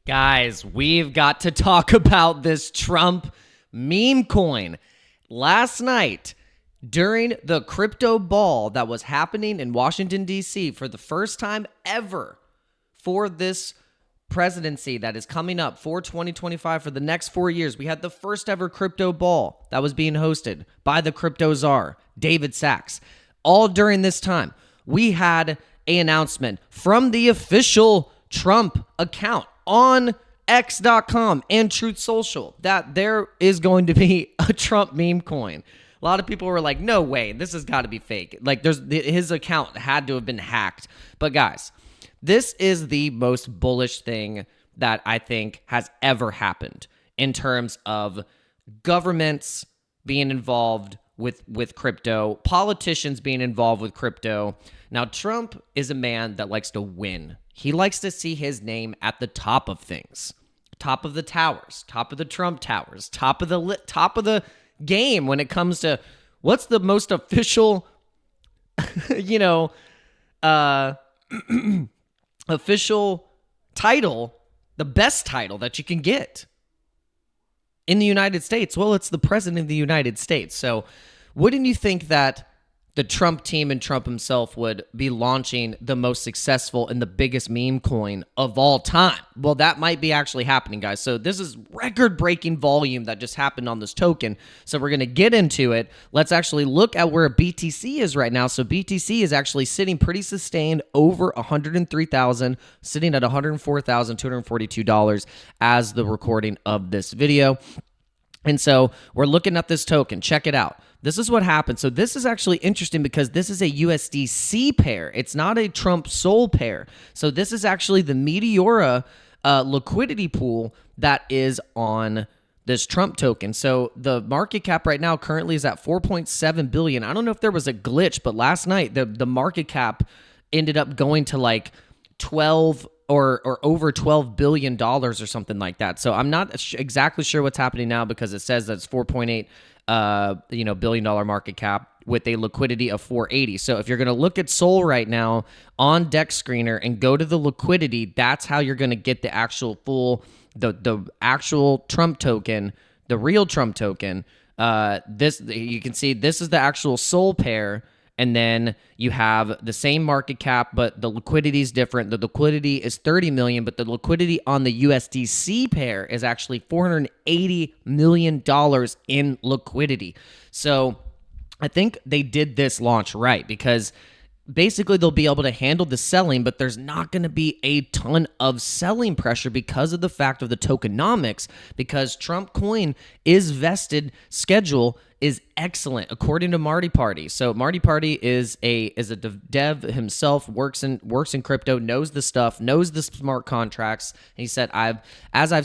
Guys, we've got to talk about this Trump meme coin. Last night, during the crypto ball that was happening in Washington, D.C. for the first time ever for this presidency that is coming up for 2025 for the next 4 years, we had the first ever crypto ball that was being hosted by the crypto czar, David Sachs. All during this time, we had an announcement from the official Trump account on X.com and Truth Social that there is going to be a Trump meme coin. A lot of people were like, no way, this has got to be fake. Like, his account had to have been hacked. But guys, this is the most bullish thing that I think has ever happened in terms of governments being involved with crypto, politicians being involved with crypto. Now, Trump is a man that likes to win. He likes to see his name at the top of things, top of the towers, top of the Trump towers, top of the game when it comes to what's the most official, official title, the best title that you can get in the United States. Well, it's the president of the United States. So wouldn't you think that the Trump team and Trump himself would be launching the most successful and the biggest meme coin of all time? Well, that might be actually happening, guys. So this is record-breaking volume that just happened on this token. So we're going to get into it. Let's actually look at where BTC is right now. So BTC is actually sitting pretty sustained over 103,000, sitting at $104,242 as the recording of this video. And so we're looking at this token. Check it out. This is what happened. So this is actually interesting because this is a USDC pair. It's not a Trump Sol pair. So this is actually the Meteora liquidity pool that is on this Trump token. So the market cap right now currently is at 4.7 billion. I don't know if there was a glitch, but last night the market cap ended up going to like 12 or over $12 billion or something like that. So I'm not exactly sure what's happening now because it says that it's 4.8 billion dollar market cap with a liquidity of 480. So if you're going to look at Sol right now on Dex Screener and go to the liquidity, that's how you're going to get the actual the actual Trump token, the real Trump token. This you can see this is the actual Sol pair. And then you have the same market cap, but the liquidity is different. The liquidity is 30 million, but the liquidity on the USDC pair is actually $480 million in liquidity. So I think they did this launch right because basically they'll be able to handle the selling, but there's not going to be a ton of selling pressure because of the fact of the tokenomics, because Trump coin is vested schedule is excellent according to Marty Party. So Marty Party is a dev himself, works in crypto, knows the stuff, knows the smart contracts. And he said, I've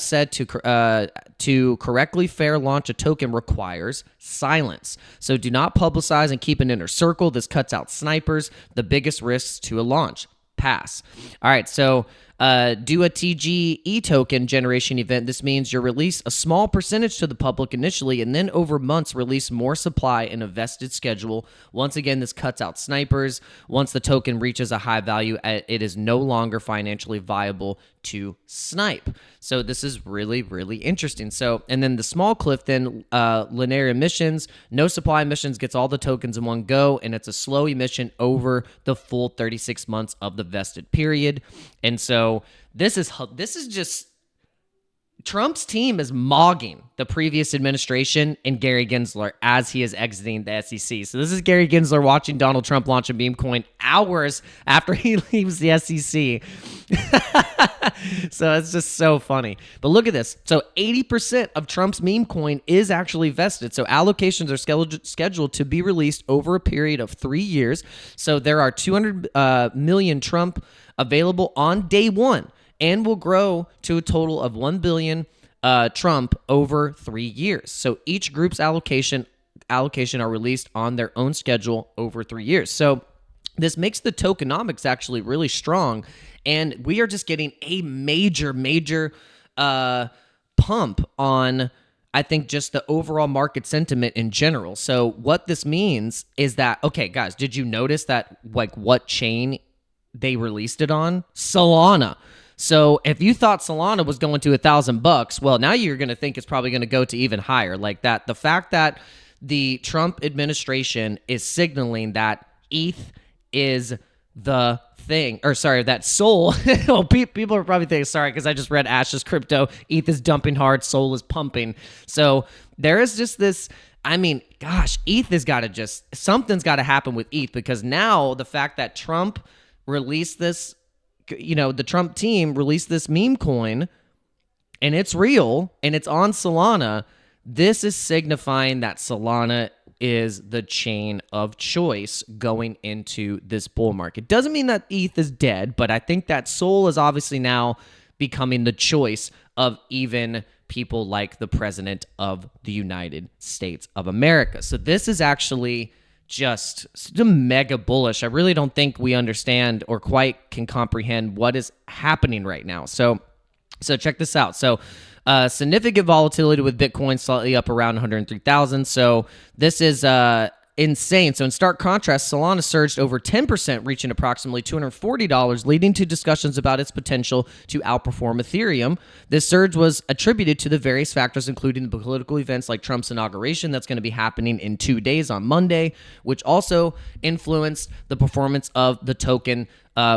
said to correctly fair launch a token requires silence. So do not publicize and keep an inner circle. This cuts out snipers, the biggest risks to a launch. Pass. All right, so do a TGE token generation event. This means you release a small percentage to the public initially, and then over months release more supply in a vested schedule. Once again, this cuts out snipers. Once the token reaches a high value, it is no longer financially viable to snipe. So this is really, really interesting. So, and then the small cliff, then linear emissions, no supply emissions gets all the tokens in one go, and it's a slow emission over the full 36 months of the vested period. And so this is just Trump's team is mogging the previous administration and Gary Gensler as he is exiting the SEC. So this is Gary Gensler watching Donald Trump launch a meme coin hours after he leaves the SEC. So it's just so funny. But look at this. So 80% of Trump's meme coin is actually vested. So allocations are scheduled to be released over a period of 3 years. So there are 200 million Trump available on day one, and will grow to a total of 1 billion Trump over 3 years. So each group's allocation are released on their own schedule over 3 years. So this makes the tokenomics actually really strong, and we are just getting a major pump on, I think, just the overall market sentiment in general. So what this means is that, okay, guys, did you notice that, like, what chain they released it on? Solana. So if you thought Solana was going to $1,000, well, now you're going to think it's probably going to go to even higher. Like that, the fact that the Trump administration is signaling that ETH is the thing, or sorry, that Sol. Well, people are probably thinking, sorry, because I just read Ash's crypto. ETH is dumping hard, Sol is pumping. So there is just this. I mean, gosh, ETH has got to just, something's got to happen with ETH, because now the fact that Trump released this, the Trump team released this meme coin, and it's real, and it's on Solana, this is signifying that Solana is the chain of choice going into this bull market. Doesn't mean that ETH is dead, but I think that Sol is obviously now becoming the choice of even people like the President of the United States of America. So this is actually just mega bullish. I really don't think we understand or quite can comprehend what is happening right now. So check this out. So significant volatility with Bitcoin slightly up around 103,000. So this is insane. So in stark contrast, Solana surged over 10%, reaching approximately $240, leading to discussions about its potential to outperform Ethereum. This surge was attributed to the various factors, including the political events like Trump's inauguration that's going to be happening in 2 days on Monday, which also influenced the performance of the token,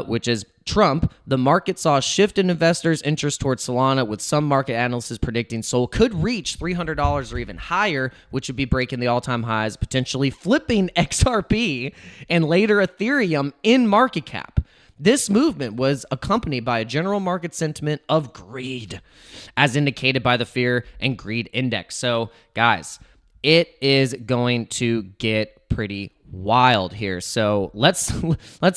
which is Trump. The market saw a shift in investors' interest towards Solana, with some market analysts predicting Sol could reach $300 or even higher, which would be breaking the all-time highs, potentially flipping XRP and later Ethereum in market cap. This movement was accompanied by a general market sentiment of greed, as indicated by the Fear and Greed Index. So, guys, it is going to get pretty wild here. So let's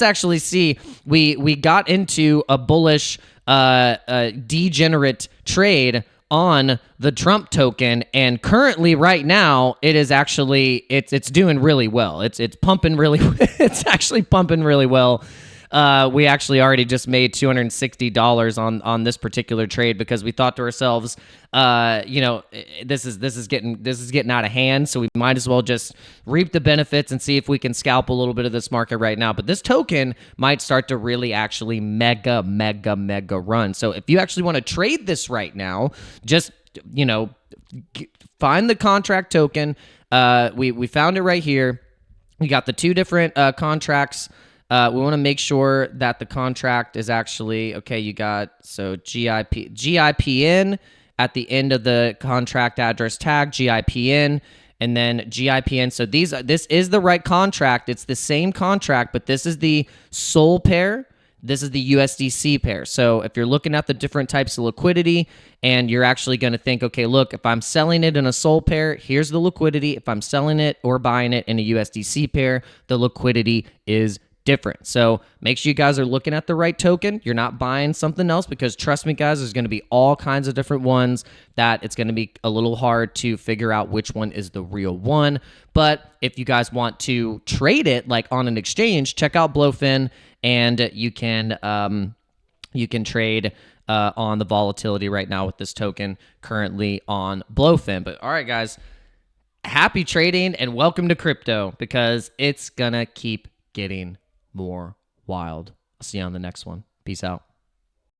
actually see. We got into a bullish degenerate trade on the Trump token, and currently right now it is actually it's doing really well. It's pumping really it's actually pumping really well. We actually already just made $260 on this particular trade, because we thought to ourselves, this is getting out of hand, so we might as well just reap the benefits and see if we can scalp a little bit of this market right now. But this token might start to really actually mega run. So if you actually want to trade this right now, just find the contract token. We found it right here. We got the two different contracts. We want to make sure that the contract is actually, okay, you got, so GIPN at the end of the contract address tag, GIPN, and then GIPN. So this is the right contract. It's the same contract, but this is the Sol pair. This is the USDC pair. So if you're looking at the different types of liquidity, and you're actually going to think, okay, look, if I'm selling it in a Sol pair, here's the liquidity. If I'm selling it or buying it in a USDC pair, the liquidity is different. So make sure you guys are looking at the right token. You're not buying something else, because trust me, guys, there's going to be all kinds of different ones that it's going to be a little hard to figure out which one is the real one. But if you guys want to trade it like on an exchange, check out BLOFIN, and you can trade on the volatility right now with this token currently on BLOFIN. But all right, guys, happy trading and welcome to crypto, because it's gonna keep getting more wild. I'll see you on the next one. Peace out.